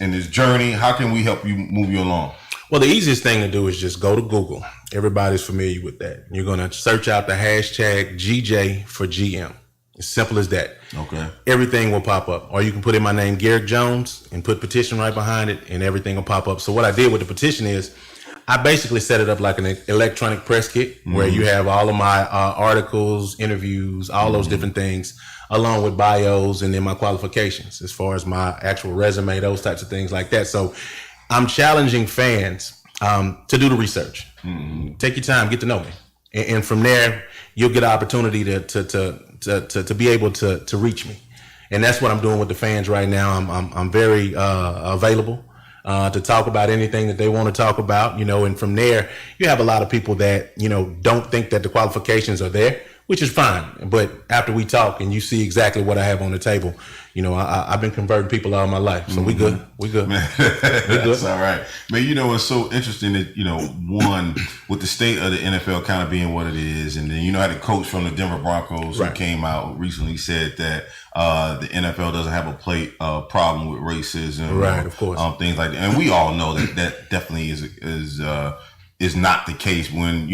in this journey? How can we help you move you along? Well, the easiest thing to do is just go to Google. Everybody's familiar with that. You're going to search out the hashtag GJ for GM. As simple as that. Okay. Everything will pop up. Or you can put in my name, Garrick Jones, and put petition right behind it, and everything will pop up. So what I did with the petition is I basically set it up like an electronic press kit where you have all of my articles, interviews, all those different things, along with bios and then my qualifications as far as my actual resume, those types of things like that. So I'm challenging fans to do the research. Take your time, get to know me. And from there, you'll get an opportunity to be able to reach me. And that's what I'm doing with the fans right now. I'm very available to talk about anything that they want to talk about, and from there, you have a lot of people that, don't think that the qualifications are there, which is fine. But after we talk and you see exactly what I have on the table, I've been converting people all my life. So we good. We good. Man, that's all right. Man, it's so interesting that, one, with the state of the NFL kind of being what it is, and then, I had a coach from the Denver Broncos who came out recently said that the NFL doesn't have a problem with racism. Right, of course. Things like that. And we all know that definitely is not the case when,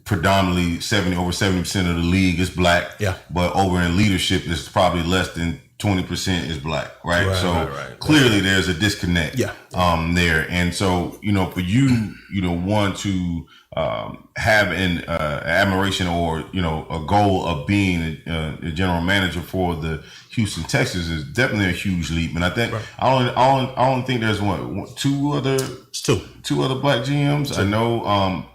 predominantly over 70% of the league is black. Yeah. But over in leadership, it's probably less than 20% is black, right? Right. Clearly there's a disconnect there. And so, for you, one to have an admiration or, a goal of being a general manager for the Houston Texans is definitely a huge leap. And I think I don't think there's two other black GMs. Two. I know,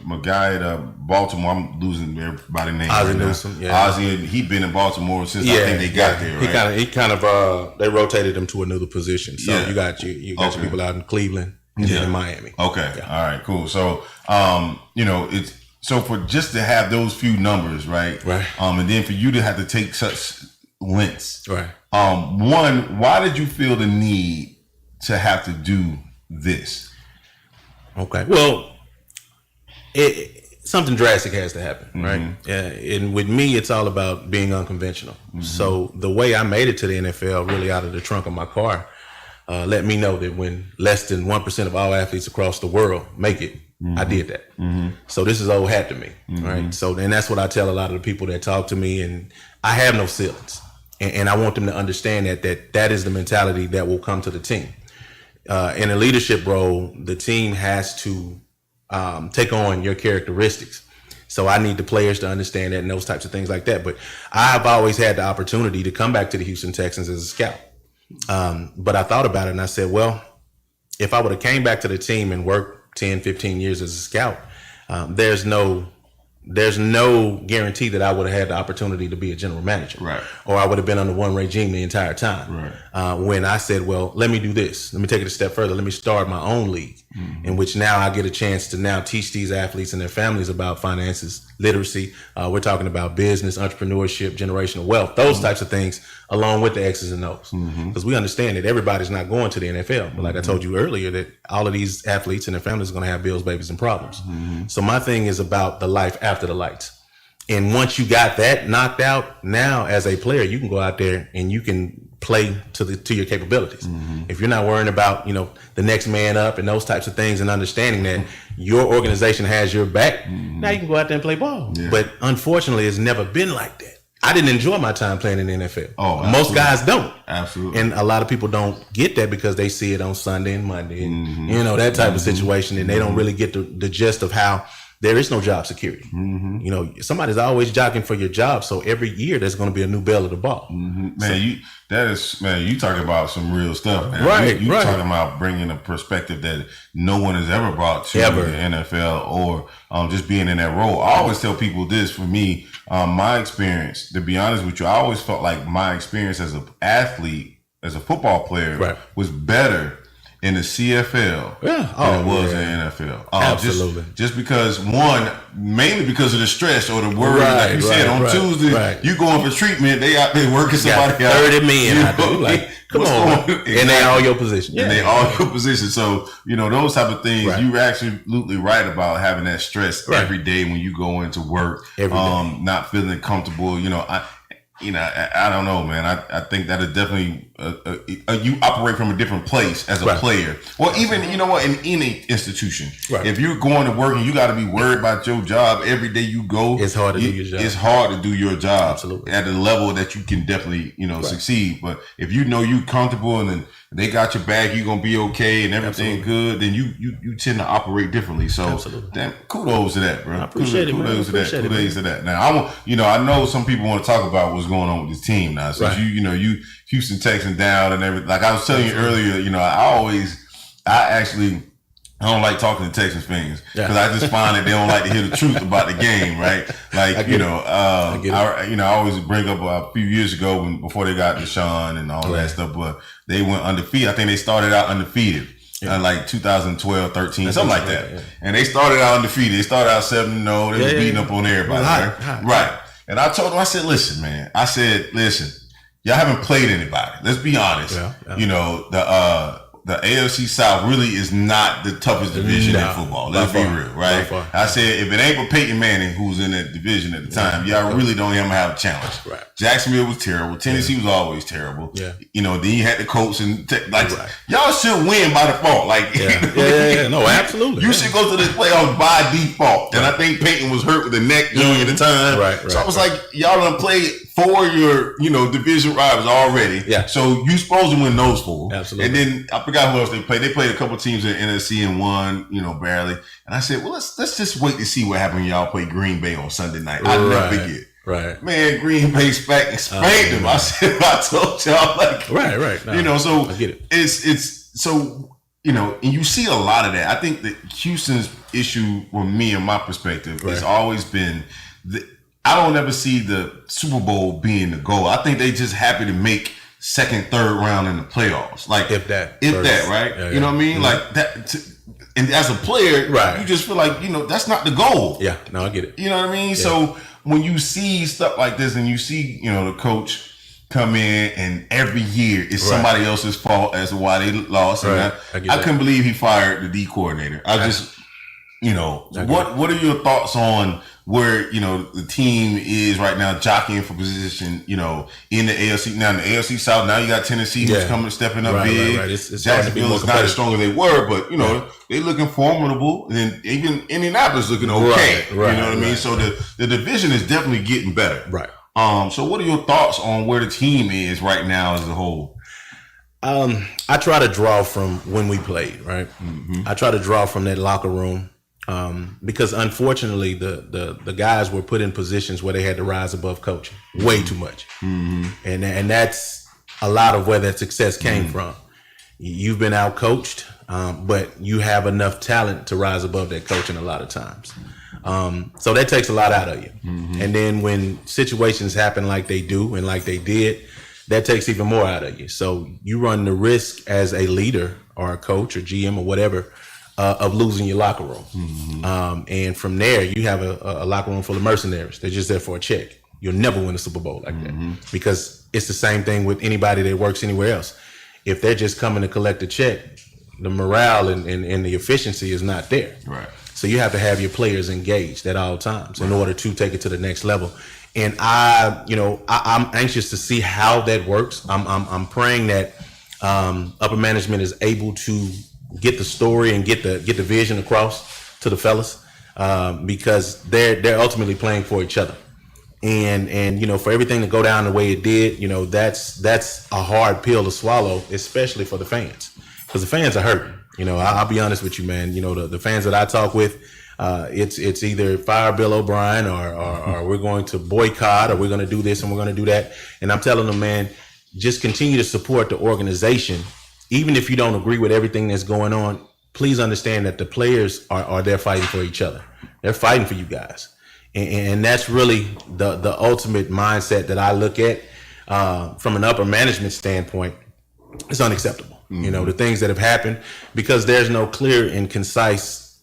my guy at Baltimore, I'm losing everybody's name. Ozzie Newsome, Ozzie, he'd been in Baltimore since I think they got there, right? He kind of they rotated him to another position. So you got your people out in Cleveland and then in Miami. Okay. Yeah. All right, cool. So, it's so for just to have those few numbers, right? Right. And then for you to have to take such lengths. Right. One, why did you feel the need to have to do this? Okay. Well, something drastic has to happen, right? Yeah. And with me, it's all about being unconventional. So the way I made it to the NFL, really out of the trunk of my car, let me know that when less than 1% of all athletes across the world make it, I did that. So this is old hat to me, right? So, and that's what I tell a lot of the people that talk to me, and I have no ceilings. And I want them to understand that is the mentality that will come to the team. In a leadership role, the team has to take on your characteristics. So I need the players to understand that and those types of things like that. But I've always had the opportunity to come back to the Houston Texans as a scout. But I thought about it and I said, well, if I would have came back to the team and worked 10, 15 years as a scout, there's no guarantee that I would have had the opportunity to be a general manager. Right. Or I would have been under one regime the entire time. Right. When I said, well, let me do this. Let me take it a step further. Let me start my own league in which now I get a chance to now teach these athletes and their families about finances, literacy. We're talking about business, entrepreneurship, generational wealth, those types of things, along with the X's and O's. Because we understand that everybody's not going to the NFL. But like I told you earlier, that all of these athletes and their families are going to have bills, babies, and problems. So my thing is about the life after the lights. And once you got that knocked out, now as a player, you can go out there and you can play to your capabilities. If you're not worrying about, the next man up and those types of things, and understanding that your organization has your back, now you can go out there and play ball. Yeah. But unfortunately, it's never been like that. I didn't enjoy my time playing in the NFL. Most guys don't. Absolutely. And a lot of people don't get that because they see it on Sunday and Monday and, that type of situation. And they don't really get the gist of how there is no job security. Somebody's always jockeying for your job. So every year there's going to be a new bell of the ball. Man, you talking about some real stuff, man. Right. You talking about bringing a perspective that no one has ever brought to the NFL or just being in that role. I always tell people this, for me, my experience, to be honest with you, I always felt like my experience as an athlete, as a football player, was better in the CFL than it was in the NFL. Absolutely. Just because, mainly because of the stress or the worry, like you said, on Tuesday, you going for treatment, they out there working somebody out. 30 men out there. Like, come on. And they all your position. And they all your position. So, those type of things, you're absolutely right about having that stress every day when you go into work, not feeling comfortable. I don't know, man. I think that is definitely you operate from a different place as a player, or even in any institution. Right. If you're going to work and you got to be worried about your job every day you go, it's hard to do your job. It's hard to do your job. Absolutely. At a level that you can definitely succeed. But if you know you're comfortable and then they got your back, you're gonna be okay and everything good, then you tend to operate differently. So damn, kudos to that, bro. I appreciate it, man. Kudos to that. Now I know some people want to talk about what's going on with this team now. So you Houston Texans down and everything. Like I was telling you earlier, I don't like talking to Texans fans because I just find that they don't like to hear the truth about the game, right? Like I always bring up a few years ago before they got Deshaun and all that stuff, but they went undefeated. I think they started out undefeated. Like 2012, 13, something like that. Yeah. And they started out undefeated. They started out 7-0. They was beating up on everybody. Right. And I told them, I said, listen, man. Y'all haven't played anybody. Let's be honest. The AFC South really is not the toughest division in football. Let's be real, right? I said, if it ain't for Peyton Manning, who was in that division at the time, y'all really don't even have a challenge. Right. Jacksonville was terrible. Tennessee was always terrible. Yeah. Then you had the Colts and y'all should win by default. No, absolutely. You should go to the playoffs by default. And I think Peyton was hurt with the neck joint at the time. Right. So I was like, y'all done played 4 of your division rivals already. Yeah. So you supposed to win those 4. Absolutely. And then I forgot who else they played. They played a couple teams in the NFC and won, barely. And I said, well, let's just wait to see what happened when y'all play Green Bay on Sunday night. I'll never forget. Right. Man, Green Bay spanked them. I told y'all Right. No, so I get it. It's so and you see a lot of that. I think that Houston's issue with me and my perspective has always been I don't ever see the Super Bowl being the goal. I think they just happy to make second, third round in the playoffs. Like if that, right? Yeah, you know what I mean? Mm-hmm. Like that. And as a player, you just feel like that's not the goal. Yeah, no, I get it. You know what I mean? Yeah. So when you see stuff like this, and you see the coach come in, and every year it's somebody else's fault as to why they lost. Right. And I couldn't believe he fired the D coordinator. I just, what are your thoughts on where the team is right now, jockeying for position, in the AFC. Now in the AFC South, now you got Tennessee who's stepping up big. Right. It's Jacksonville is not as strong as they were, but they're looking formidable. And then even Indianapolis looking okay. You know what I mean? So the division is definitely getting better. Right. So what are your thoughts on where the team is right now as a whole? I try to draw from when we played, right? Mm-hmm. I try to draw from that locker room. Because unfortunately, the guys were put in positions where they had to rise above coaching way too much, and that's a lot of where that success came from. You've been out coached, but you have enough talent to rise above that coaching a lot of times. So that takes a lot out of you. And then when situations happen like they do and like they did, that takes even more out of you. So you run the risk as a leader or a coach or GM or whatever of losing your locker room. And from there, you have a locker room full of mercenaries. They're just there for a check. You'll never win a Super Bowl like that, because it's the same thing with anybody that works anywhere else. If they're just coming to collect a check, the morale and the efficiency is not there. Right. So you have to have your players engaged at all times in order to take it to the next level. And I'm anxious to see how that works. I'm praying that upper management is able to get the story and get the vision across to the fellas, because they're ultimately playing for each other. And for everything to go down the way it did, that's a hard pill to swallow, especially for the fans, because the fans are hurting. I'll be honest with you, man. The fans that I talk with, it's either fire Bill O'Brien or we're going to boycott, or we're going to do this and we're going to do that. And I'm telling them, man, just continue to support the organization. Even if you don't agree with everything that's going on, please understand that the players are there fighting for each other. They're fighting for you guys. And that's really the ultimate mindset that I look at from an upper management standpoint. It's unacceptable. The things that have happened, because there's no clear and concise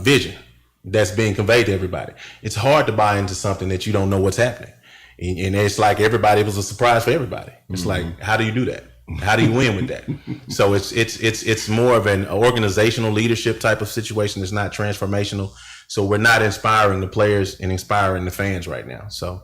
vision that's being conveyed to everybody. It's hard to buy into something that you don't know what's happening. And it's like it was a surprise for everybody. It's like, how do you do that? How do you win with that? So it's more of an organizational leadership type of situation. It's not transformational. So we're not inspiring the players and inspiring the fans right now. So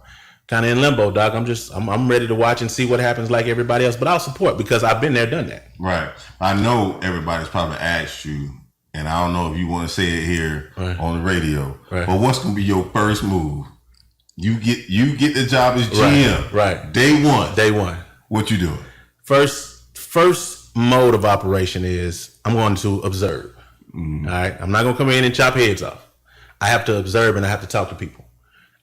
kind of in limbo, Doc. I'm ready to watch and see what happens like everybody else, but I'll support because I've been there, done that. Right. I know everybody's probably asked you, and I don't know if you want to say it here on the radio, but what's going to be your first move? You get the job as GM. Right. Day one. What you doing? First mode of operation is I'm going to observe. All right. I'm not going to come in and chop heads off. I have to observe and I have to talk to people.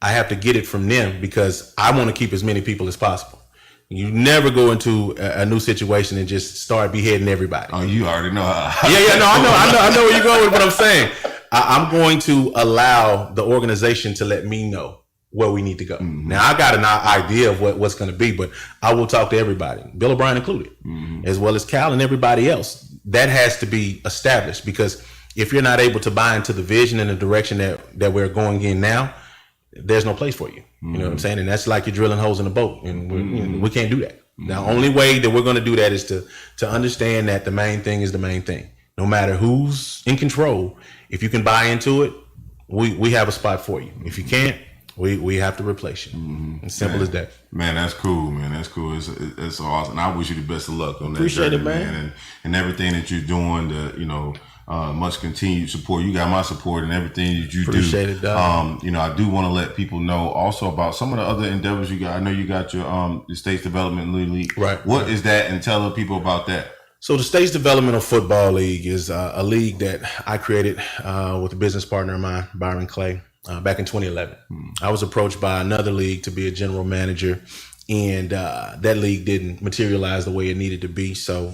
I have to get it from them because I want to keep as many people as possible. You never go into a new situation and just start beheading everybody. Oh, you already know how. I know where you're going with what I'm saying. I'm going to allow the organization to let me know where we need to go. Now, I got an idea of what's going to be, but I will talk to everybody, Bill O'Brien included, as well as Cal and everybody else. That has to be established because if you're not able to buy into the vision and the direction that we're going in now, there's no place for you. You know what I'm saying? And that's like you're drilling holes in a boat, and we can't do that. The only way that we're going to do that is to understand that the main thing is the main thing. No matter who's in control, if you can buy into it, we have a spot for you. If you can't, we have to replace you. As simple as that. Man, that's cool, man. That's cool. It's awesome. I wish you the best of luck on that. Appreciate journey, it, man. And everything that you're doing to, much continued support. You got my support and everything that you Appreciate do. It, dog. I do want to let people know also about some of the other endeavors you got. I know you got your the States Development League. Right. What is that? And tell the people about that. So the States Developmental Football League is a league that I created with a business partner of mine, Byron Clay, back in 2011. I was approached by another league to be a general manager, and that league didn't materialize the way it needed to be. So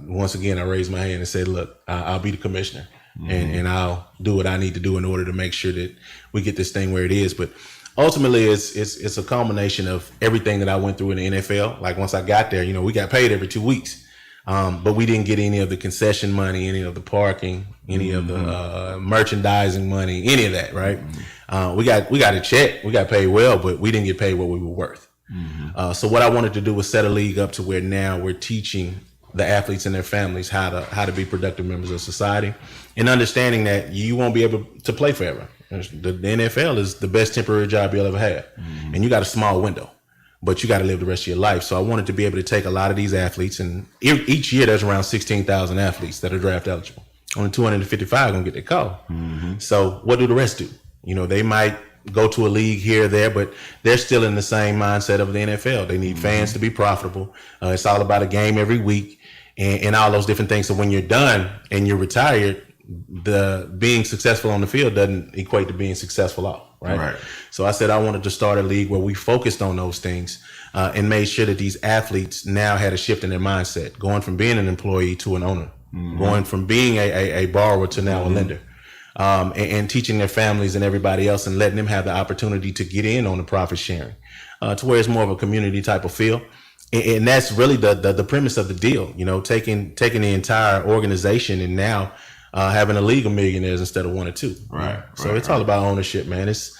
once again, I raised my hand and said, look, I'll be the commissioner and I'll do what I need to do in order to make sure that we get this thing where it is. But ultimately, it's a culmination of everything that I went through in the NFL. Like once I got there, we got paid every 2 weeks. But we didn't get any of the concession money, any of the parking, any of the merchandising money, any of that, right? We got a check, we got paid well, but we didn't get paid what we were worth. So what I wanted to do was set a league up to where now we're teaching the athletes and their families how to be productive members of society, and understanding that you won't be able to play forever. The NFL is the best temporary job you'll ever have, and you got a small window. But you got to live the rest of your life. So I wanted to be able to take a lot of these athletes, and each year there's around 16,000 athletes that are draft eligible. Only 255 are going to get their call. So what do the rest do? They might go to a league here or there, but they're still in the same mindset of the NFL. They need fans to be profitable. It's all about a game every week and all those different things. So when you're done and you're retired, the being successful on the field doesn't equate to being successful off. Right. So I said I wanted to start a league where we focused on those things and made sure that these athletes now had a shift in their mindset, going from being an employee to an owner, going from being a borrower to now a lender, and teaching their families and everybody else and letting them have the opportunity to get in on the profit sharing to where it's more of a community type of feel. And that's really the premise of the deal, taking the entire organization and now having a league of millionaires instead of one or two. Right. So it's all about ownership, man. It's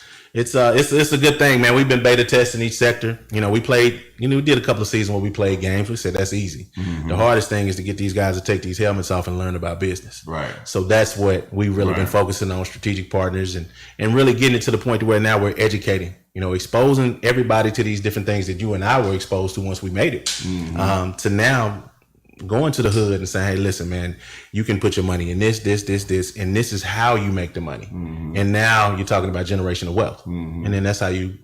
a good thing, man. We've been beta testing each sector. We played, we did a couple of seasons where we played games. We said that's easy. The hardest thing is to get these guys to take these helmets off and learn about business. Right. So that's what we've really been focusing on, strategic partners and really getting it to the point to where now we're educating, exposing everybody to these different things that you and I were exposed to once we made it. To now going to the hood and saying, hey, listen, man, you can put your money in this, and this is how you make the money. And now you're talking about generational wealth. And then that's how you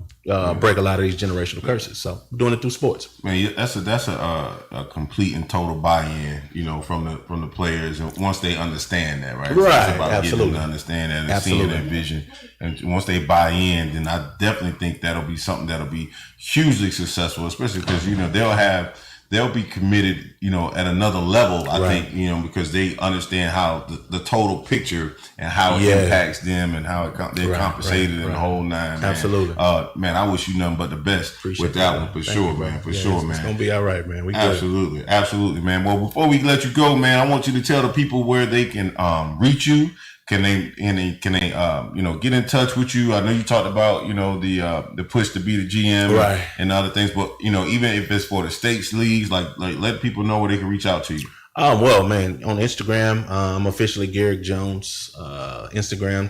break a lot of these generational curses. So doing it through sports. Man, that's a complete and total buy-in, from the players, and once they understand that, right? So it's about Absolutely. getting them to understand that and seeing that vision. And once they buy in, then I definitely think that'll be something that'll be hugely successful, especially because they'll be committed, at another level, I think, because they understand how the total picture and how it impacts them and how they're compensated in the whole nine. Man. Absolutely. Man, I wish you nothing but the best with that one, for sure, man. For sure, man. It's going to be all right, man. We Absolutely. Good. Absolutely, man. Well, before we let you go, man, I want you to tell the people where they can reach you. Can they get in touch with you? I know you talked about, the push to be the GM and other things, but, even if it's for the states leagues, like let people know where they can reach out to you. Well, man, on Instagram, I'm officially Garrick Jones, Instagram,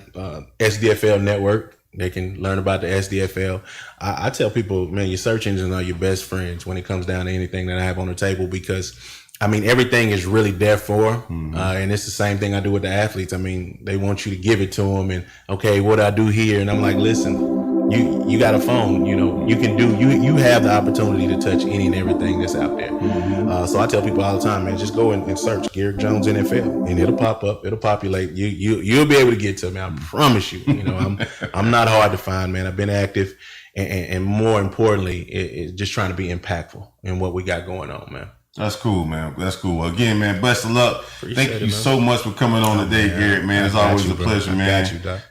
SDFL Network. They can learn about the SDFL. I tell people, man, your search engines are your best friends when it comes down to anything that I have on the table, because I mean, everything is really there for them. And it's the same thing I do with the athletes. I mean, they want you to give it to them and, okay, what do I do here? And I'm like, listen, you got a phone, you can do, you have the opportunity to touch any and everything that's out there. So I tell people all the time, man, just go and search Garrett Jones NFL and it'll pop up, it'll populate. You'll be able to get to me. I promise you, I'm not hard to find, man. I've been active and more importantly, it's just trying to be impactful in what we got going on, man. That's cool, man. That's cool. Again, man, best of luck. Thank you so much for coming on today, Garrett, man. It's always a pleasure, man.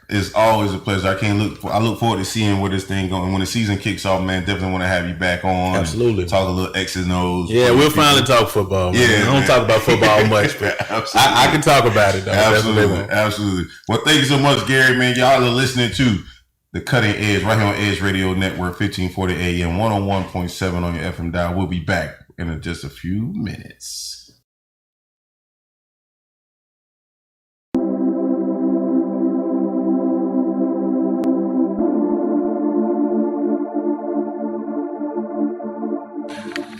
It's always a pleasure. I look forward to seeing where this thing going. When the season kicks off, man, definitely want to have you back on. Absolutely. Talk a little X's and O's. Yeah, we'll finally talk football, man. Yeah, I don't talk about football much, but I can talk about it, though. Absolutely. Well, thank you so much, Garrett, man. Y'all are listening to The Cutting Edge right here on Edge Radio Network, 1540 AM, 101.7 on your FM dial. We'll be back in just a few minutes.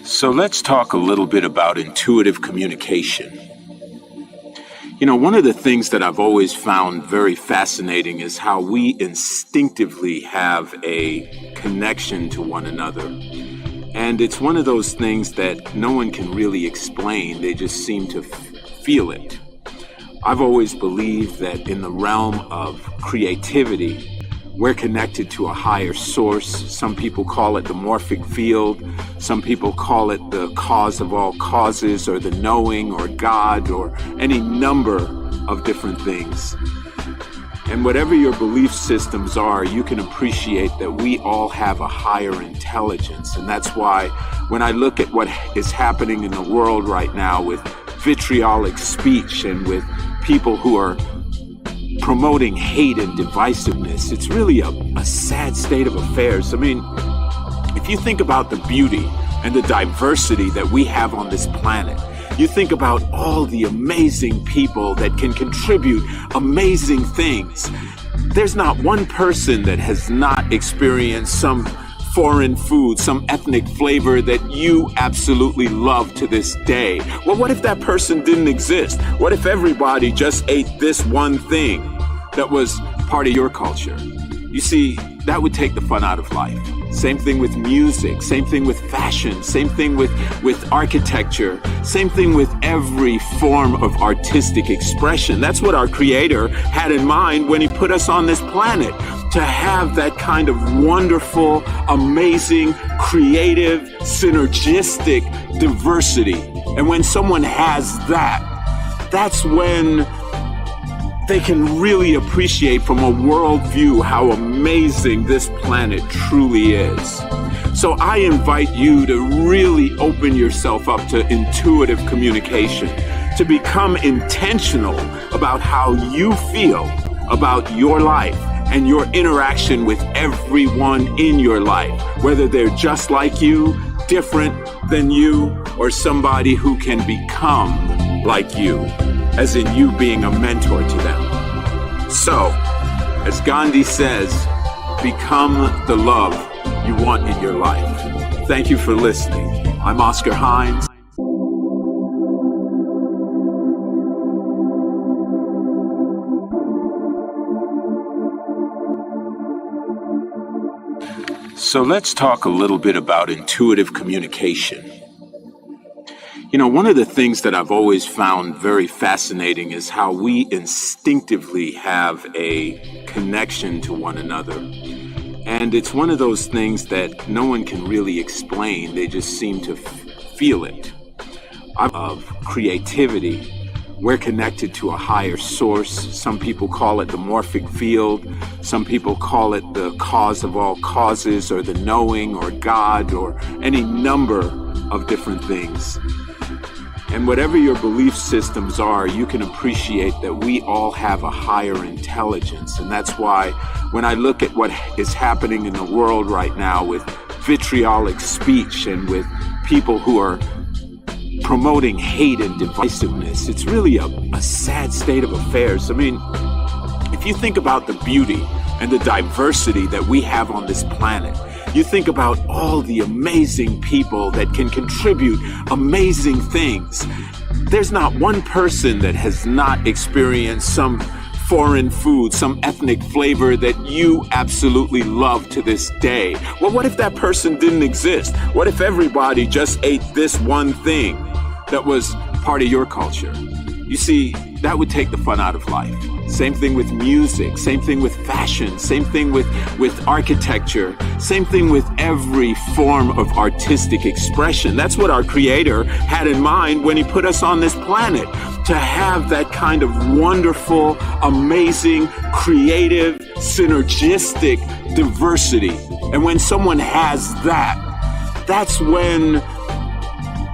So let's talk a little bit about intuitive communication. One of the things that I've always found very fascinating is how we instinctively have a connection to one another. And it's one of those things that no one can really explain. They just seem to feel it. I've always believed that in the realm of creativity, we're connected to a higher source. Some people call it the morphic field. Some people call it the cause of all causes, or the knowing, or God, or any number of different things. And whatever your belief systems are, you can appreciate that we all have a higher intelligence. And that's why when I look at what is happening in the world right now with vitriolic speech and with people who are promoting hate and divisiveness, it's really a sad state of affairs. I mean, if you think about the beauty and the diversity that we have on this planet, you think about all the amazing people that can contribute amazing things. There's not one person that has not experienced some foreign food, some ethnic flavor that you absolutely love to this day. Well, what if that person didn't exist? What if everybody just ate this one thing that was part of your culture? You see, that would take the fun out of life. Same thing with music, same thing with fashion, same thing with architecture, same thing with every form of artistic expression. That's what our Creator had in mind when He put us on this planet, to have that kind of wonderful, amazing, creative, synergistic diversity. And when someone has that, that's when they can really appreciate from a worldview how amazing this planet truly is. So I invite you to really open yourself up to intuitive communication, to become intentional about how you feel about your life and your interaction with everyone in your life, whether they're just like you, different than you, or somebody who can become like you, as in you being a mentor to them. So, as Gandhi says, become the love you want in your life. Thank you for listening. I'm Oscar Hines. So let's talk a little bit about intuitive communication. One of the things that I've always found very fascinating is how we instinctively have a connection to one another. And it's one of those things that no one can really explain. They just seem to feel it. Of creativity, we're connected to a higher source. Some people call it the morphic field. Some people call it the cause of all causes, or the knowing, or God, or any number of different things. And whatever your belief systems are, you can appreciate that we all have a higher intelligence. And that's why when I look at what is happening in the world right now with vitriolic speech and with people who are promoting hate and divisiveness, it's really a sad state of affairs. I mean, if you think about the beauty and the diversity that we have on this planet. You think about all the amazing people that can contribute amazing things. There's not one person that has not experienced some foreign food, some ethnic flavor that you absolutely love to this day. Well, what if that person didn't exist? What if everybody just ate this one thing that was part of your culture? You see, that would take the fun out of life. Same thing with music, same thing with fashion, same thing with architecture, same thing with every form of artistic expression. That's what our Creator had in mind when He put us on this planet, to have that kind of wonderful, amazing, creative, synergistic diversity. And when someone has that, that's when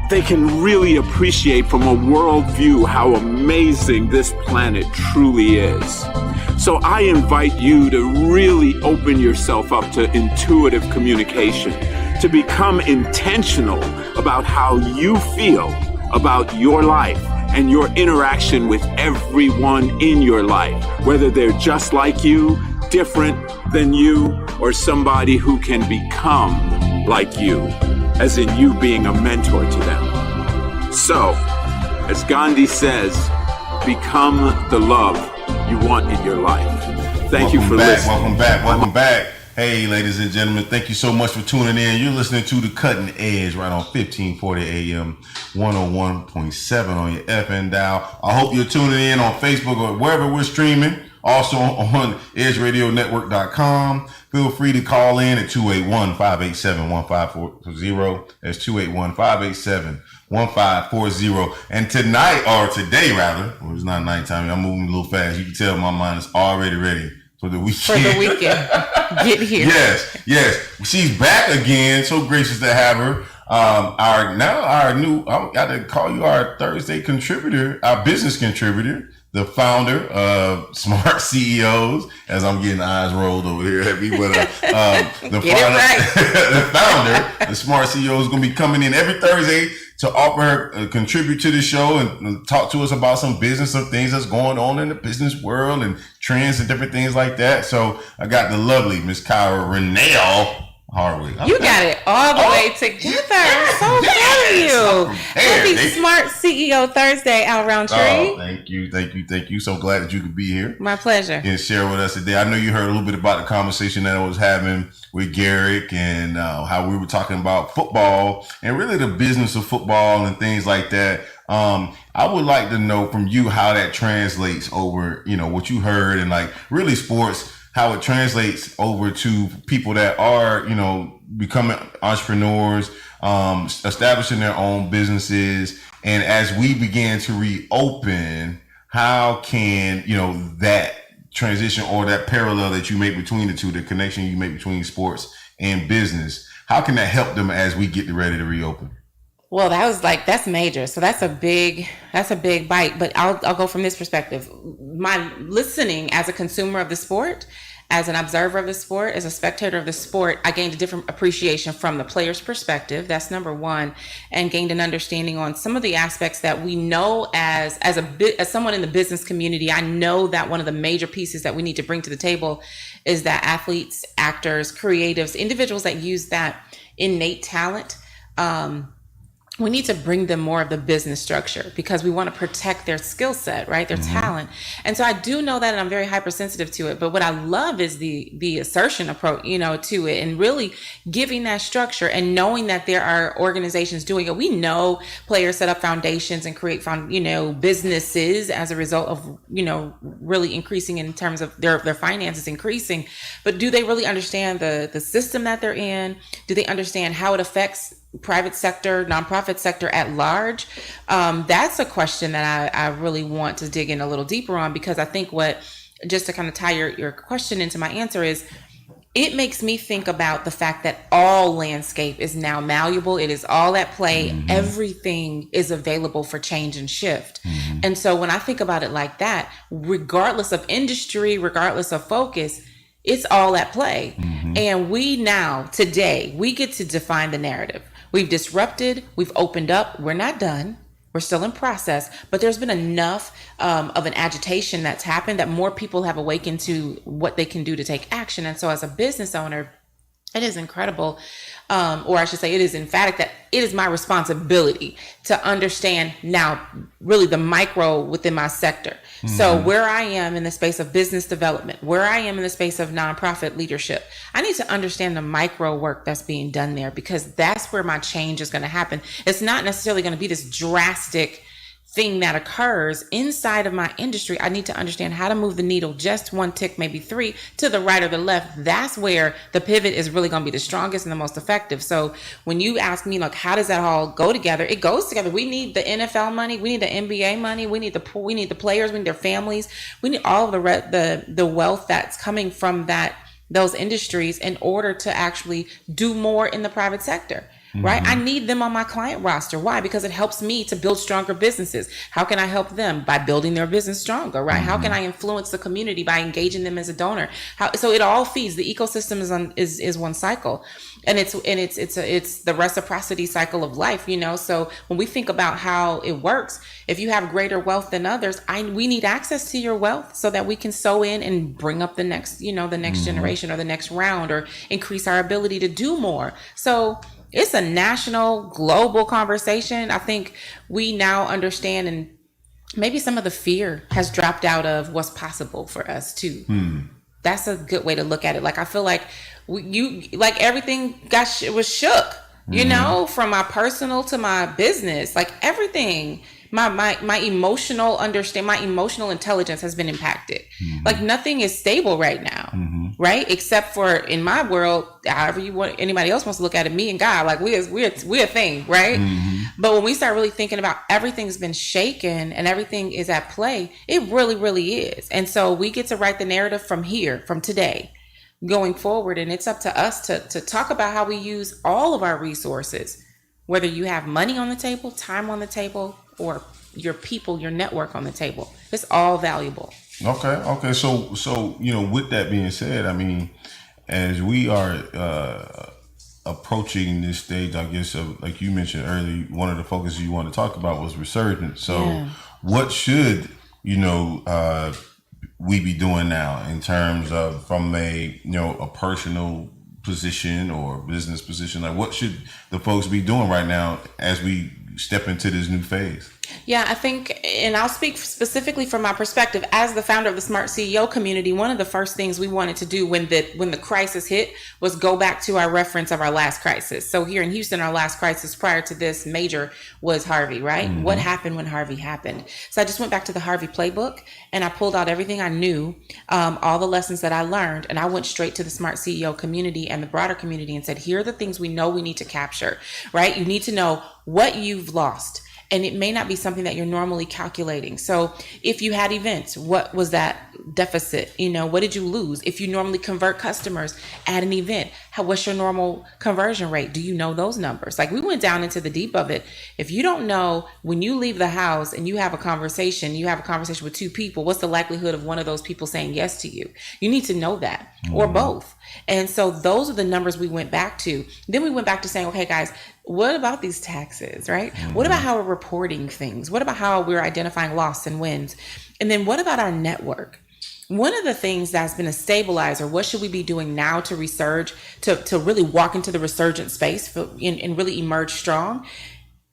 they can really appreciate from a worldview how amazing this planet truly is. So I invite you to really open yourself up to intuitive communication, to become intentional about how you feel about your life and your interaction with everyone in your life, whether they're just like you, different than you, or somebody who can become like you, as in you being a mentor to them. So, as Gandhi says, become the love you want in your life. Thank you for listening. Welcome back. Hey, ladies and gentlemen, thank you so much for tuning in. You're listening to The Cutting Edge right on 1540 AM, 101.7 on your FM dial. I hope you're tuning in on Facebook or wherever we're streaming. Also on edgeradionetwork.com. Feel free to call in at 281-587-1540. That's 281-587-1540. And tonight, or today rather, well, it's not nighttime, I'm moving a little fast. You can tell my mind is already ready for the weekend. Get here. Yes. She's back again. So gracious to have her. I got to call you our Thursday contributor, our business contributor, the founder of Smart CEOs, as I'm getting eyes rolled over here at me, but the founder, the Smart CEO, is going to be coming in every Thursday to offer her, contribute to the show and talk to us about some business, some things that's going on in the business world and trends and different things like that. So I got the lovely Miss Kyra Renell Hardwick. You got it all the way together. I'm so proud of you. Happy Smart CEO Thursday, Al Roundtree. Oh, thank you. So glad that you could be here. My pleasure. And share with us today. I know you heard a little bit about the conversation that I was having with Garrick and how we were talking about football and really the business of football and things like that. I would like to know from you how that translates over, what you heard and like really sports, how it translates over to people that are, becoming entrepreneurs, establishing their own businesses. And as we begin to reopen, how can, that transition or that parallel that you make between the two, the connection you make between sports and business, how can that help them as we get ready to reopen? Well, that's major. So that's a big bite, but I'll go from this perspective. My listening as a consumer of the sport, as an observer of the sport, as a spectator of the sport, I gained a different appreciation from the player's perspective. That's number one, and gained an understanding on some of the aspects that we know as someone in the business community. I know that one of the major pieces that we need to bring to the table is that athletes, actors, creatives, individuals that use that innate talent, we need to bring them more of the business structure because we want to protect their skill set, right? Their talent. And so I do know that, and I'm very hypersensitive to it. But what I love is the assertion approach, to it, and really giving that structure and knowing that there are organizations doing it. We know players set up foundations and create businesses as a result of, really increasing in terms of their finances increasing. But do they really understand the system that they're in? Do they understand how it affects private sector, nonprofit sector at large? That's a question that I really want to dig in a little deeper on, because I think just to kind of tie your question into my answer is, it makes me think about the fact that all landscape is now malleable. It is all at play. Mm-hmm. Everything is available for change and shift. Mm-hmm. And so when I think about it like that, regardless of industry, regardless of focus, it's all at play. Mm-hmm. And today, we get to define the narrative. We've disrupted, we've opened up, we're not done. We're still in process, but there's been enough of an agitation that's happened that more people have awakened to what they can do to take action. And so as a business owner, it is incredible, or I should say it is emphatic that it is my responsibility to understand now really the micro within my sector. So where I am in the space of business development, where I am in the space of nonprofit leadership, I need to understand the micro work that's being done there, because that's where my change is going to happen. It's not necessarily going to be this drastic thing that occurs inside of my industry. I need to understand how to move the needle just one tick, maybe three, to the right or the left. That's where the pivot is really going to be the strongest and the most effective. So when you ask me, like, how does that all go together? It goes together. We need the NFL money. We need the NBA money. We need the players. We need their families. We need all of the wealth that's coming from those industries in order to actually do more in the private sector. Right? I need them on my client roster. Why? Because it helps me to build stronger businesses. How can I help them? By building their business stronger, right? How can I influence the community? By engaging them as a donor. So it all feeds. The ecosystem is one cycle. And it's the reciprocity cycle of life, you know? So when we think about how it works, if you have greater wealth than others, we need access to your wealth so that we can sow in and bring up the next generation or the next round, or increase our ability to do more. So it's a national, global conversation. I think we now understand, and maybe some of the fear has dropped out of what's possible for us too. That's a good way to look at it. Like, I feel like everything was shook, you know, from my personal to my business, like everything. My emotional my emotional intelligence has been impacted. Like, nothing is stable right now, right? Except for, in my world, however anybody else wants to look at it, me and God, like we're a thing, right? But when we start really thinking about everything's been shaken and everything is at play, it really, really is. And so we get to write the narrative from here, from today, going forward. And it's up to us to talk about how we use all of our resources, whether you have money on the table, time on the table, or your people, your network on the table. It's all valuable. Okay. So, you know, with that being said, I mean, as we are approaching this stage, I guess, of, like you mentioned earlier, one of the focuses you want to talk about was resurgence. So what should, you know, we be doing now in terms of, from a personal position or business position? Like, what should the folks be doing right now as we step into this new phase? Yeah, I think, and I'll speak specifically from my perspective as the founder of the Smart CEO community. One of the first things we wanted to do when the crisis hit was go back to our reference of our last crisis. So here in Houston, our last crisis prior to this major was Harvey, right? What happened when Harvey happened? So I just went back to the Harvey playbook and I pulled out everything I knew, all the lessons that I learned, and I went straight to the Smart CEO community and the broader community and said, here are the things we know we need to capture, right? You need to know what you've lost. And it may not be something that you're normally calculating. So if you had events, what was that deficit? You know, what did you lose? If you normally convert customers at an event, what's your normal conversion rate? Do you know those numbers? Like, we went down into the deep of it. If you don't know, when you leave the house and you have a conversation with two people, what's the likelihood of one of those people saying yes to you? You need to know that, or both. And so those are the numbers we went back to. Then we went back to saying, okay, guys, what about these taxes, right? What about how we're reporting things? What about how we're identifying loss and wins? And then what about our network? One of the things that's been a stabilizer, what should we be doing now to resurge, to really walk into the resurgent space and really emerge strong?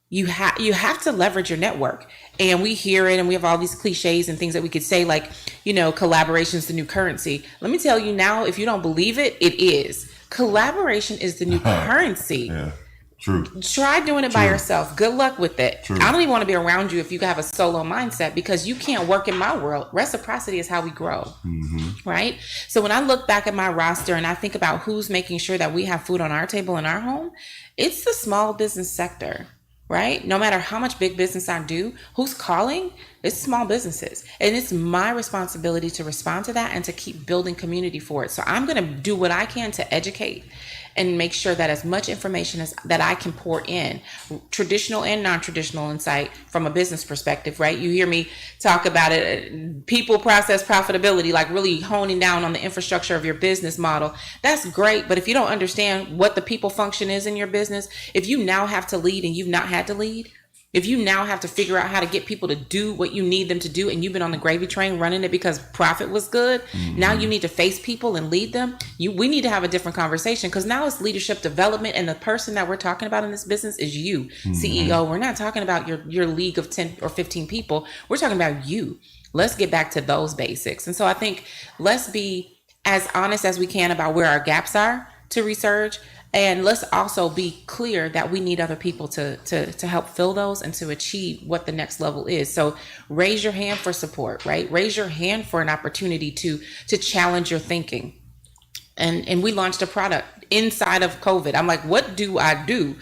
You have to leverage your network. And we hear it, and we have all these cliches and things that we could say, like, you know, collaboration's the new currency. Let me tell you now, if you don't believe it, it is. Collaboration is the new currency. Yeah. True. Try doing it by yourself. Good luck with it. True. I don't even want to be around you if you have a solo mindset, because you can't work in my world. Reciprocity is how we grow, right? So when I look back at my roster and I think about who's making sure that we have food on our table in our home, it's the small business sector, right? No matter how much big business I do, who's calling? It's small businesses. And it's my responsibility to respond to that and to keep building community for it. So I'm going to do what I can to educate and make sure that as much information as that I can pour in, traditional and non-traditional insight from a business perspective, right? You hear me talk about it, people, process, profitability, like really honing down on the infrastructure of your business model. That's great. But if you don't understand what the people function is in your business, if you now have to lead and you've not had to lead, If you now have to figure out how to get people to do what you need them to do, and you've been on the gravy train running it because profit was good, now you need to face people and lead them. We need to have a different conversation, because now it's leadership development, and the person that we're talking about in this business is you, CEO. We're not talking about your league of 10 or 15 people. We're talking about you. Let's get back to those basics. And so I think let's be as honest as we can about where our gaps are to Resurge. And let's also be clear that we need other people to help fill those and to achieve what the next level is. So raise your hand for support, right? Raise your hand for an opportunity to challenge your thinking. And we launched a product inside of COVID. I'm like, what do I do?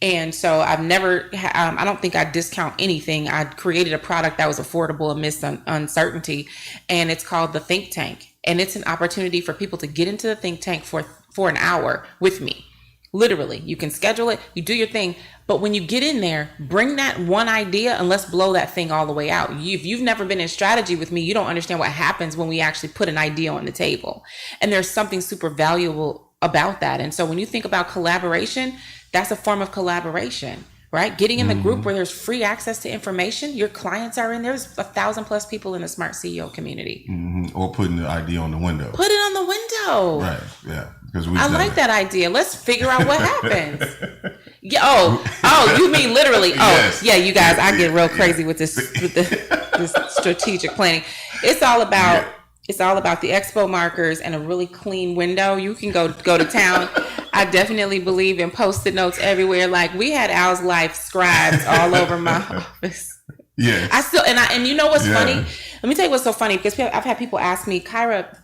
And so I've never, I don't think I discount anything. I created a product that was affordable amidst uncertainty, and it's called the Think Tank. And it's an opportunity for people to get into the think tank for an hour with me. Literally, you can schedule it, you do your thing. But when you get in there, bring that one idea and let's blow that thing all the way out. If you've never been in strategy with me, you don't understand what happens when we actually put an idea on the table. And there's something super valuable about that. And so when you think about collaboration, that's a form of collaboration, right? Getting in the group where there's free access to information, your clients are in, there's 1,000+ people in the Smart CEO community. Or putting the idea on the window. Put it on the window. Right, yeah. I like that idea. Let's figure out what happens. Yeah. Oh, you mean literally? Oh, yes. Yeah. You guys, I get real crazy with this strategic planning. It's all about the expo markers and a really clean window. You can go to town. I definitely believe in Post-it notes everywhere. Like, we had Al's Life scribes all over my office. Yeah. And you know what's funny? Let me tell you what's so funny, because I've had people ask me, Kyra,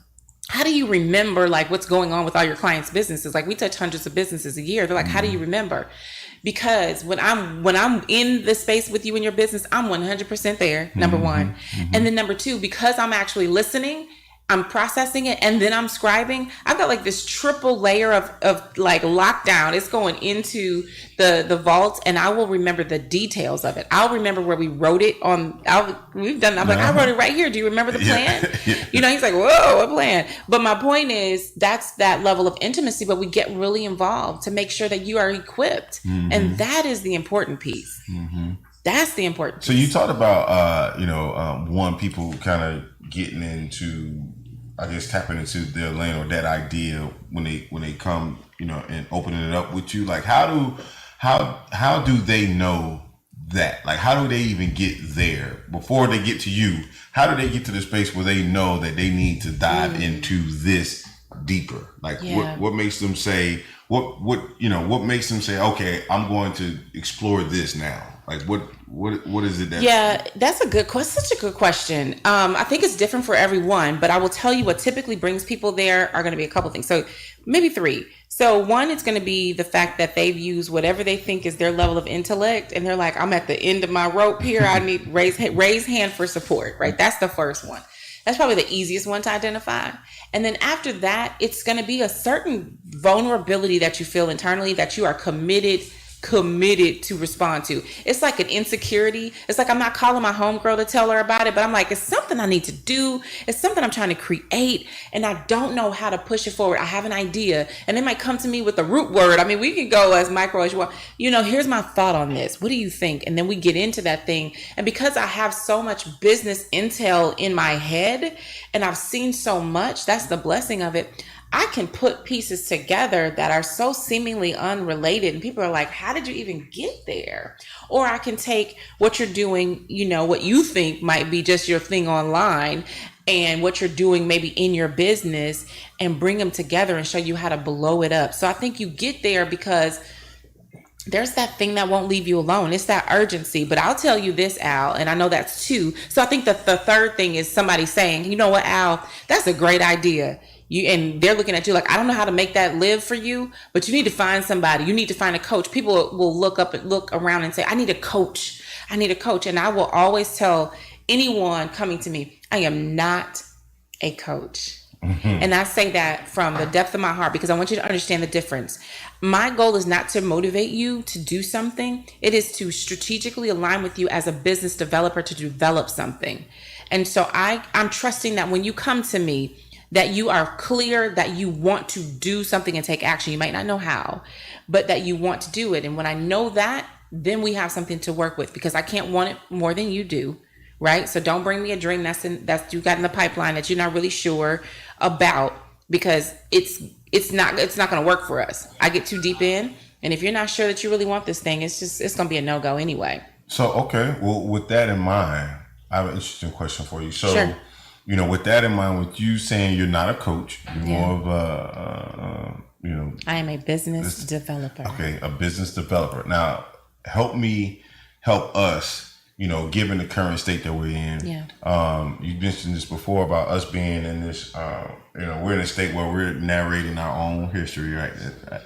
how do you remember like what's going on with all your clients' businesses? Like, we touch hundreds of businesses a year. They're like, how do you remember? Because when I'm in the space with you in your business, I'm 100% there, number one. And then number two, because I'm actually listening, I'm processing it, and then I'm scribing. I've got like this triple layer of like lockdown. It's going into the vault, and I will remember the details of it. I'll remember where we wrote it on. I'm like, I wrote it right here. Do you remember the plan? You know, he's like, whoa, what plan? But my point is, that's that level of intimacy, but we get really involved to make sure that you are equipped. And that is the important piece. That's the important piece. So you talked about, people kind of getting into, I guess, tapping into their lane or that idea when they come, and opening it up with you. Like, how do they know that? Like, how do they even get there before they get to you? How do they get to the space where they know that they need to dive into this deeper? Like, what makes them say, what makes them say, okay, I'm going to explore this now? Like, what is it that? Yeah, that's a good question. Such a good question. I think it's different for everyone, but I will tell you what typically brings people there are going to be a couple things. So maybe three. So one, it's going to be the fact that they've used whatever they think is their level of intellect, and they're like, I'm at the end of my rope here. I need raise hand for support. Right. That's the first one. That's probably the easiest one to identify. And then after that, it's going to be a certain vulnerability that you feel internally that you are committed to respond to. It's like an insecurity. It's like, I'm not calling my homegirl to tell her about it, but I'm like, it's something I need to do. It's something I'm trying to create, and I don't know how to push it forward. I have an idea, and they might come to me with a root word. I mean, we can go as micro as you want. Here's my thought on this. What do you think? And then we get into that thing. And because I have so much business intel in my head, and I've seen so much, that's the blessing of it. I can put pieces together that are so seemingly unrelated, and people are like, how did you even get there? Or I can take what you're doing, what you think might be just your thing online, and what you're doing maybe in your business, and bring them together and show you how to blow it up. So I think you get there because there's that thing that won't leave you alone. It's that urgency. But I'll tell you this, Al, and I know that's two. So I think that the third thing is somebody saying, you know what, Al, that's a great idea. And they're looking at you like, I don't know how to make that live for you, but you need to find somebody. You need to find a coach. People will look around and say, I need a coach. And I will always tell anyone coming to me, I am not a coach. And I say that from the depth of my heart, because I want you to understand the difference. My goal is not to motivate you to do something. It is to strategically align with you as a business developer to develop something. And so I'm trusting that when you come to me, that you are clear that you want to do something and take action. You might not know how, but that you want to do it. And when I know that, then we have something to work with, because I can't want it more than you do. Right? So don't bring me a dream that's you got in the pipeline that you're not really sure about, because it's not going to work for us. I get too deep in, and if you're not sure that you really want this thing, it's going to be a no-go anyway. So, okay. Well, with that in mind, I have an interesting question for you. So, Sure. With that in mind, with you saying you're not a coach, you're more of a, I am a business developer. Okay, a business developer. Now, help us, given the current state that we're in. Yeah. You mentioned this before about us being in this, we're in a state where we're narrating our own history right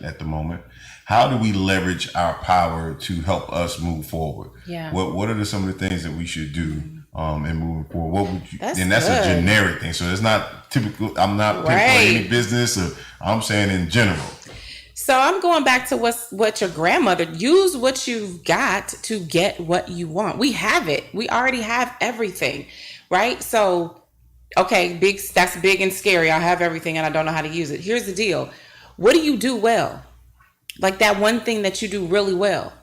at the moment. How do we leverage our power to help us move forward? Yeah. What are some of the things that we should do in moving forward? What would you? That's And that's good. a generic thing, so it's not typical. I'm not picking Right. any business. I'm saying in general. So I'm going back to what your grandmother, use what you've got to get what you want. We have it. We already have everything, right? So, okay, that's big and scary. I have everything and I don't know how to use it. Here's the deal. What do you do well? Like that one thing that you do really well.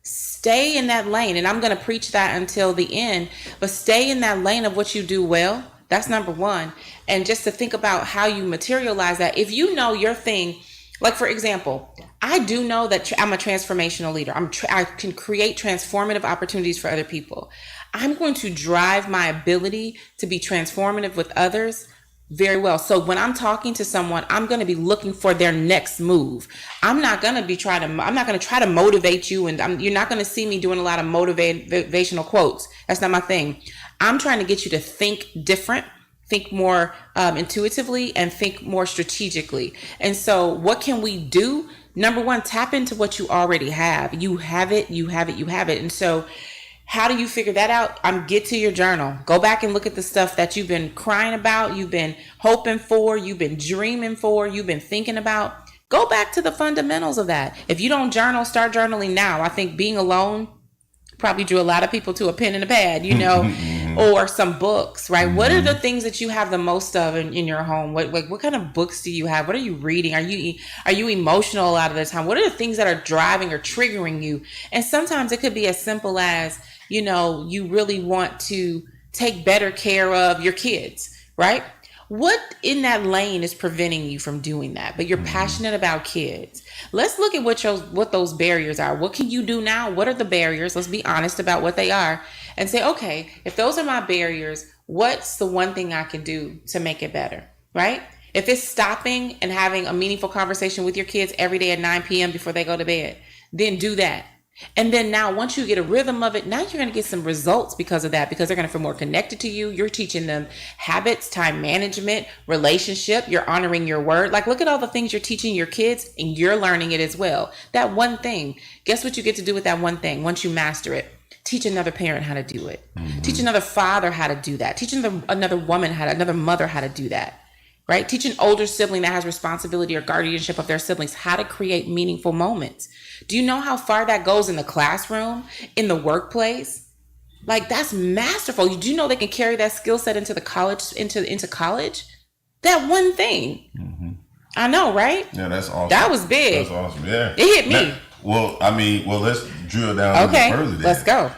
Stay in that lane. And I'm going to preach that until the end, but stay in that lane of what you do well. That's number one. And just to think about how you materialize that. If you know your thing, like for example, I do know that I'm a transformational leader. I can create transformative opportunities for other people. I'm going to drive my ability to be transformative with others very well. So when I'm talking to someone, I'm going to be looking for their next move. I'm not going to try to motivate you, and you're not going to see me doing a lot of motivational quotes. That's not my thing. I'm trying to get you to think different, think more intuitively, and think more strategically. And so what can we do? Number one, tap into what you already have. You have it. And so how do you figure that out? Get to your journal. Go back and look at the stuff that you've been crying about, you've been hoping for, you've been dreaming for, you've been thinking about. Go back to the fundamentals of that. If you don't journal, start journaling now. I think being alone probably drew a lot of people to a pen and a pad, or some books, right? Mm-hmm. What are the things that you have the most of in your home? What kind of books do you have? What are you reading? Are you emotional a lot of the time? What are the things that are driving or triggering you? And sometimes it could be as simple as, you really want to take better care of your kids, right? What in that lane is preventing you from doing that? But you're passionate about kids. Let's look at what those barriers are. What can you do now? What are the barriers? Let's be honest about what they are and say, okay, if those are my barriers, what's the one thing I can do to make it better, right? If it's stopping and having a meaningful conversation with your kids every day at 9 p.m. before they go to bed, then do that. And then now, once you get a rhythm of it, now you're going to get some results because of that, because they're going to feel more connected to you. You're teaching them habits, time management, relationship. You're honoring your word. Like, look at all the things you're teaching your kids, and you're learning it as well. That one thing, guess what you get to do with that one thing once you master it? Teach another parent how to do it. Mm-hmm. Teach another father how to do that. Teach another mother how to do that. Right? Teach an older sibling that has responsibility or guardianship of their siblings how to create meaningful moments. Do you know how far that goes in the classroom, in the workplace? Like, that's masterful. You do know they can carry that skill set into college? That one thing. Mm-hmm. I know, right? Yeah, that's awesome. That was big. That's awesome. Yeah. It hit me. Let's drill down a little further there. Let's go.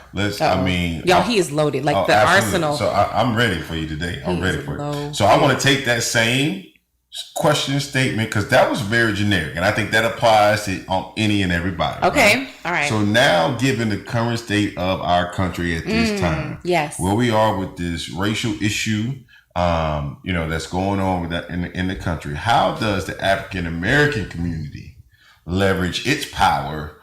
Y'all, he is loaded. Like the absolutely. arsenal. So I'm ready for you today. I'm ready for it. So I want to take that same question statement, because that was very generic, and I think that applies to any and everybody. Okay. Right? All right. So now, given the current state of our country at this time, yes, where we are with this racial issue, that's going on with that in the country, how does the African American community leverage its power,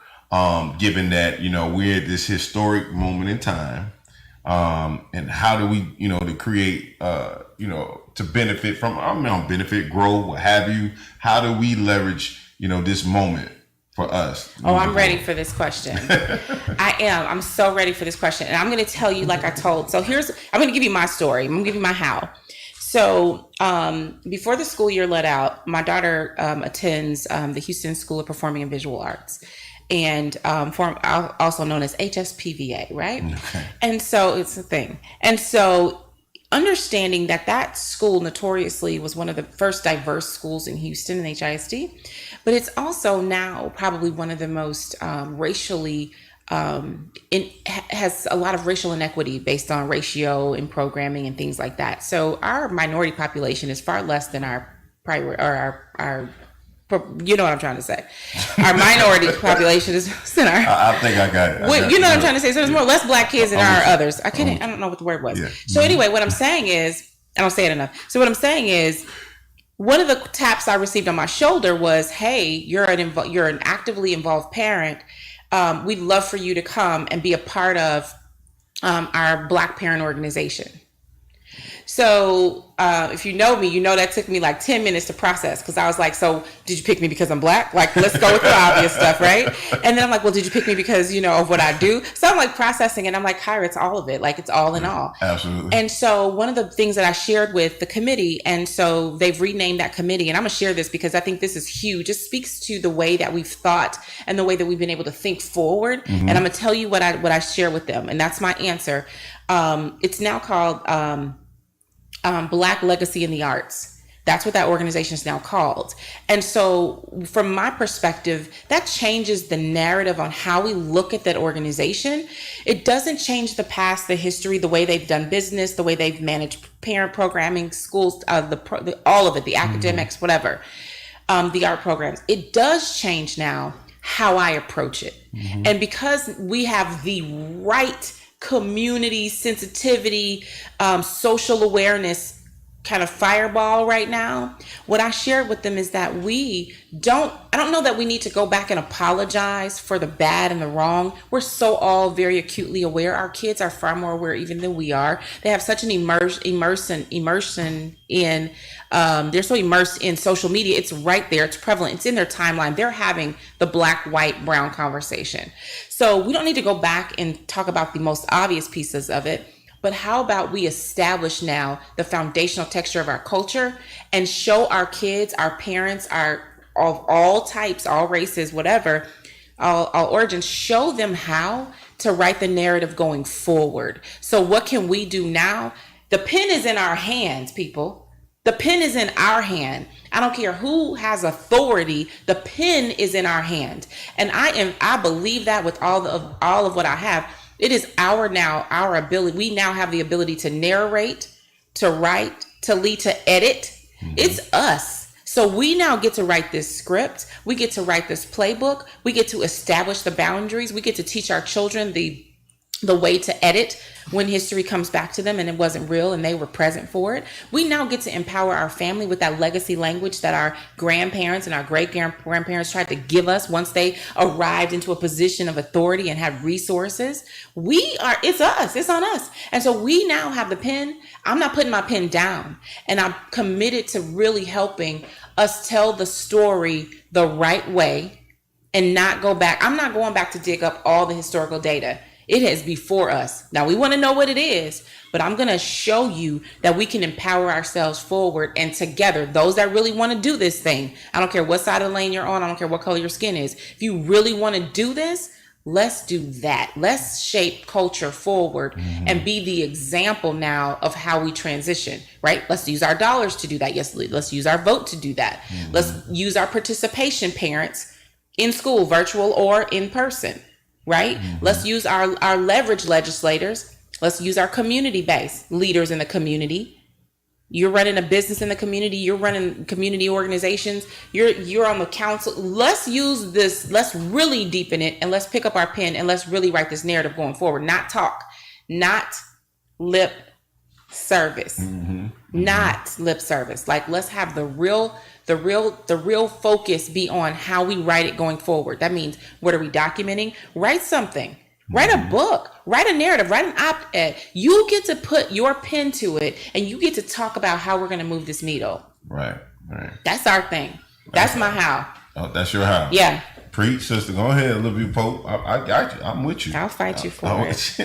given that we're at this historic moment in time, and how do we to create to benefit from benefit, grow, what have you? How do we leverage this moment for us? I'm ready for this question. I'm so ready for this question, and I'm going to tell you like I told. So I'm going to give you my story. I'm going to give you my how. So before the school year let out, my daughter attends the Houston School of Performing and Visual Arts, and also known as HSPVA, right? Okay. And so it's a thing. And so understanding that school notoriously was one of the first diverse schools in Houston in HISD, but it's also now probably one of the most racially it has a lot of racial inequity based on ratio and programming and things like that. So our minority population is far less than our you know what I'm trying to say. Our minority population is than our. I think I got it. You know what I'm trying to say. So there's less black kids than our others. I don't know what the word was. Yeah. So anyway, what I'm saying is, I don't say it enough. So what I'm saying is, one of the taps I received on my shoulder was, "Hey, you're an actively involved parent. We'd love for you to come and be a part of our Black parent organization." So if you know me, you know that took me like 10 minutes to process, because I was like, so did you pick me because I'm Black? Like, let's go with the obvious stuff, right? And then I'm like, well, did you pick me because, of what I do? So I'm like processing, and I'm like, Kyra, it's all of it. Like, it's all in all. Absolutely. And so one of the things that I shared with the committee, and so they've renamed that committee, and I'm going to share this because I think this is huge. It speaks to the way that we've thought and the way that we've been able to think forward. And I'm going to tell you what I share with them. And that's my answer. It's now called Black Legacy in the Arts. That's what that organization is now called. And so from my perspective, that changes the narrative on how we look at that organization. It doesn't change the past, the history, the way they've done business, the way they've managed parent programming, schools, all of it, the academics, whatever, the art programs. It does change now how I approach it. And because we have the right community sensitivity, social awareness kind of fireball right now, what I shared with them is that I don't know that we need to go back and apologize for the bad and the wrong. We're so all very acutely aware. Our kids are far more aware even than we are. They have such an immersion in, they're so immersed in social media. It's right there. It's prevalent. It's in their timeline. They're having the black, white, brown conversation. So we don't need to go back and talk about the most obvious pieces of it. But how about we establish now the foundational texture of our culture and show our kids, our parents, of all types, all races, whatever, all origins, show them how to write the narrative going forward. So what can we do now? The pen is in our hands, people. The pen is in our hand. I don't care who has authority. The pen is in our hand. And I believe that with all of what I have. It is our ability. We now have the ability to narrate, to write, to lead, to edit. It's us. So we now get to write this script. We get to write this playbook. We get to establish the boundaries. We get to teach our children the way to edit when history comes back to them and it wasn't real and they were present for it. We now get to empower our family with that legacy language that our grandparents and our great-grandparents tried to give us once they arrived into a position of authority and had resources. It's us, it's on us. And so we now have the pen. I'm not putting my pen down, and I'm committed to really helping us tell the story the right way and not go back. I'm not going back to dig up all the historical data. It is before us. Now we want to know what it is, but I'm going to show you that we can empower ourselves forward, and together, those that really want to do this thing, I don't care what side of the lane you're on, I don't care what color your skin is. If you really want to do this, let's do that. Let's shape culture forward and be the example now of how we transition, right? Let's use our dollars to do that. Yes, let's use our vote to do that. Let's use our participation, parents, in school, virtual or in person. Right? Let's use our leverage legislators. Let's use our community-based leaders in the community. You're running a business in the community. You're running community organizations. You're on the council. Let's use this. Let's really deepen it, and let's pick up our pen and let's really write this narrative going forward. Not talk, not lip service, not lip service. Like, let's have the real focus be on how we write it going forward. That means, what are we documenting? Write something. Write a book. Write a narrative. Write an op-ed. You get to put your pen to it, and you get to talk about how we're going to move this needle. Right. That's our thing. That's my how. Oh, that's your how. Yeah. Preach, sister. Go ahead, Olivia Pope. I got you. I'm with you. I'll fight you for it.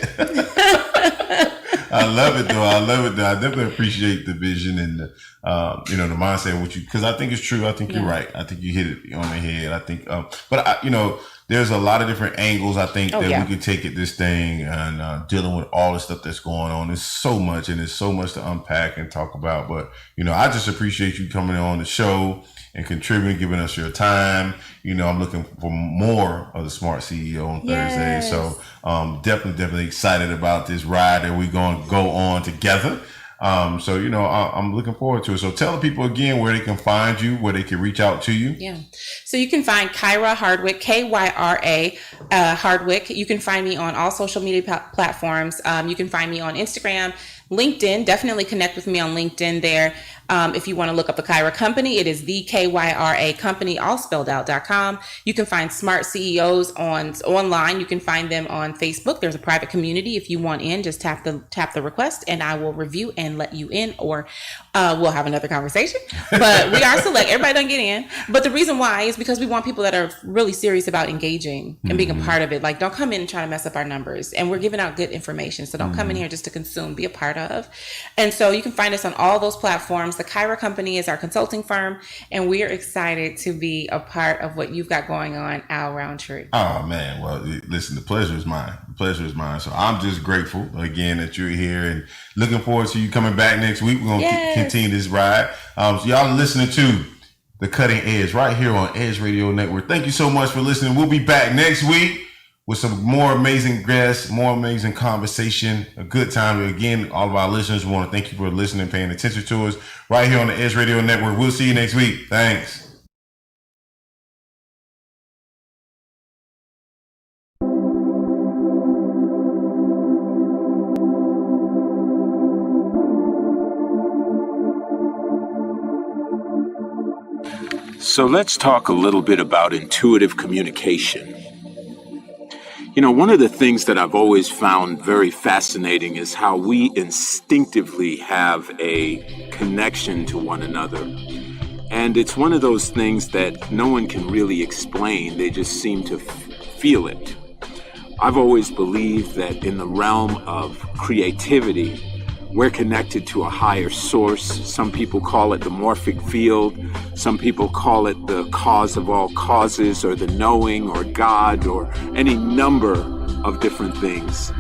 I love it though. I definitely appreciate the vision and the mindset with you, because I think it's true. I think you're right. I think you hit it on the head. I think, but there's a lot of different angles I think that yeah. we could take at this thing, and dealing with all the stuff that's going on. There's so much, and there's so much to unpack and talk about. But I just appreciate you coming on the show and contributing, giving us your time. I'm looking for more of the Smart CEO on Thursday. So definitely excited about this ride that we're going to go on together. I'm looking forward to it. So tell the people again where they can find you, where they can reach out to you. Yeah. So you can find Kyra Hardwick, Kyra Hardwick. You can find me on all social media platforms. You can find me on Instagram, LinkedIn. Definitely connect with me on LinkedIn there. If you want to look up the Kyra Company, it is the Kyra Company, all spelled out.com. You can find Smart CEOs online. You can find them on Facebook. There's a private community. If you want in, just tap the request and I will review and let you in, or we'll have another conversation. But we are select. Everybody don't get in. But the reason why is because we want people that are really serious about engaging and being a part of it. Like, don't come in and try to mess up our numbers. And we're giving out good information. So don't come in here just to consume, be a part of. And so you can find us on all those platforms. The Kyra Company is our consulting firm, and we are excited to be a part of what you've got going on, Al Roundtree. Oh, man. Well, listen, the pleasure is mine. So I'm just grateful, again, that you're here, and looking forward to you coming back next week. We're going to continue this ride. So y'all listening to The Cutting Edge right here on Edge Radio Network. Thank you so much for listening. We'll be back next week with some more amazing guests, more amazing conversation, a good time. Again, all of our listeners, we want to thank you for listening, paying attention to us right here on the Edge Radio Network. We'll see you next week. Thanks. So let's talk a little bit about intuitive communication. One of the things that I've always found very fascinating is how we instinctively have a connection to one another. And it's one of those things that no one can really explain. They just seem to feel it. I've always believed that in the realm of creativity, we're connected to a higher source. Some people call it the morphic field. Some people call it the cause of all causes, or the knowing, or God, or any number of different things.